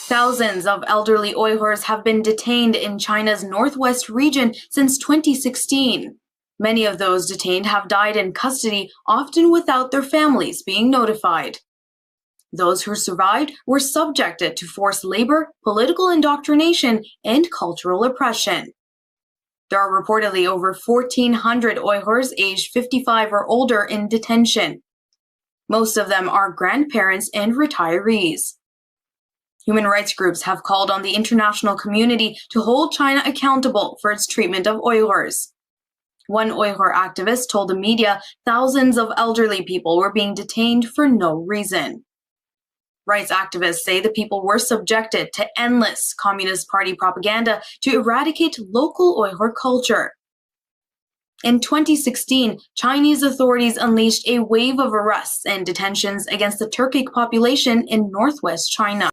Thousands of elderly Uyghurs have been detained in China's northwest region since 2016. Many of those detained have died in custody, often without their families being notified. Those who survived were subjected to forced labor, political indoctrination, and cultural oppression. There are reportedly over 1,400 Uyghurs aged 55 or older in detention. Most of them are grandparents and retirees. Human rights groups have called on the international community to hold China accountable for its treatment of Uyghurs. One Uyghur activist told the media thousands of elderly people were being detained for no reason. Rights activists say the people were subjected to endless Communist Party propaganda to eradicate local Uyghur culture. In 2016, Chinese authorities unleashed a wave of arrests and detentions against the Turkic population in northwest China.